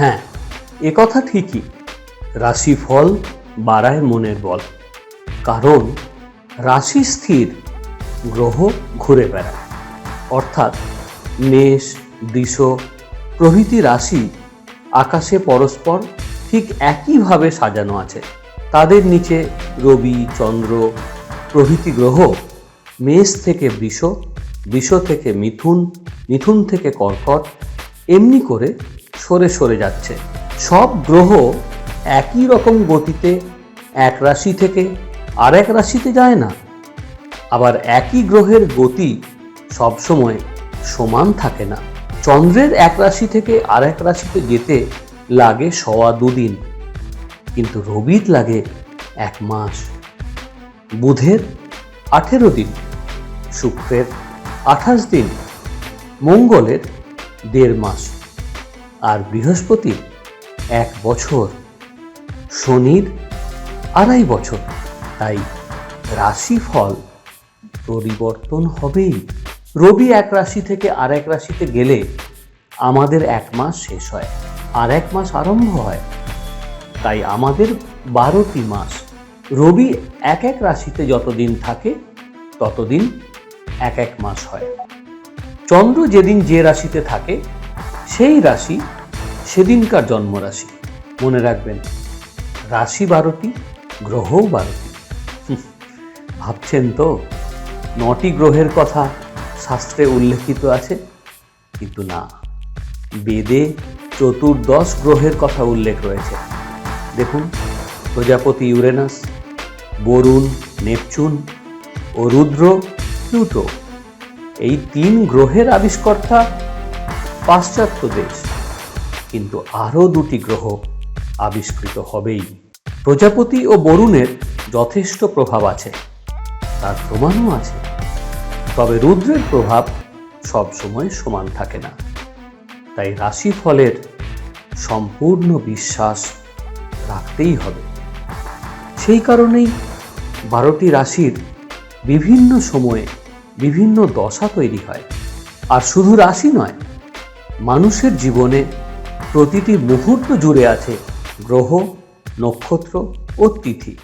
হ্যাঁ, একথা ঠিকই। রাশিফল বাড়ায় মনের বল। কারণ রাশি স্থির, গ্রহ ঘুরে বেড়ায়। অর্থাৎ মেষ, বৃষ প্রভৃতি রাশি আকাশে পরস্পর ঠিক একইভাবে সাজানো আছে। তাদের নিচে রবি, চন্দ্র প্রভৃতি গ্রহ মেষ থেকে বৃষ, বৃষ থেকে মিথুন, মিথুন থেকে কর্কট এমনি করে সরে সরে যাচ্ছে। সব গ্রহ একই রকম গতিতে এক রাশি থেকে আরেক রাশিতে যায় না। আবার একই গ্রহের গতি সবসময় সমান থাকে না। চন্দ্রের এক রাশি থেকে আরেক রাশিতে যেতে লাগে 2.25 দিন, কিন্তু রবির লাগে 1 মাস, বুধের 18 দিন, শুক্রের 28 দিন, মঙ্গলের 1.5 মাস, আর বৃহস্পতির 1 বছর, শনির 2.5 বছর। তাই রাশিফল পরিবর্তন হবেই। রবি এক রাশি থেকে আরেক রাশিতে গেলে আমাদের 1 মাস শেষ হয়, আর 1 মাস আরম্ভ হয়। তাই আমাদের 12টি মাস। রবি এক এক রাশিতে যতদিন থাকে ততদিন 1 মাস হয়। চন্দ্র যেদিন যে রাশিতে থাকে সেই রাশি সেদিনকার জন্ম রাশি। মনে রাখবেন, রাশি 12টি, গ্রহও 12টি। ভাবছেন তো 9টি গ্রহের কথা শাস্ত্রে উল্লেখিত আছে, কিন্তু না, বেদে 14 গ্রহের কথা উল্লেখ রয়েছে। দেখুন, প্রজাপতি ইউরেনাস, বরুণ নেপচুন ও রুদ্র প্লুটো, এই 3 গ্রহের আবিষ্কর্তা পাশ্চাত্য দেশ। কিন্তু আরও 2টি গ্রহ আবিষ্কৃত হবেই। প্রজাপতি ও বরুণের যথেষ্ট প্রভাব আছে, তার প্রমাণও আছে। তবে রুদ্রের প্রভাব সবসময় সমান থাকে না। তাই রাশিফলের সম্পূর্ণ বিশ্বাস রাখতেই হবে। সেই কারণেই 12টি রাশির বিভিন্ন সময়ে বিভিন্ন দশা তৈরি হয়। আর শুধু রাশি নয়, মানুষের জীবনে প্রতিটি মুহূর্ত জুড়ে আছে গ্রহ, নক্ষত্র ও তিথি।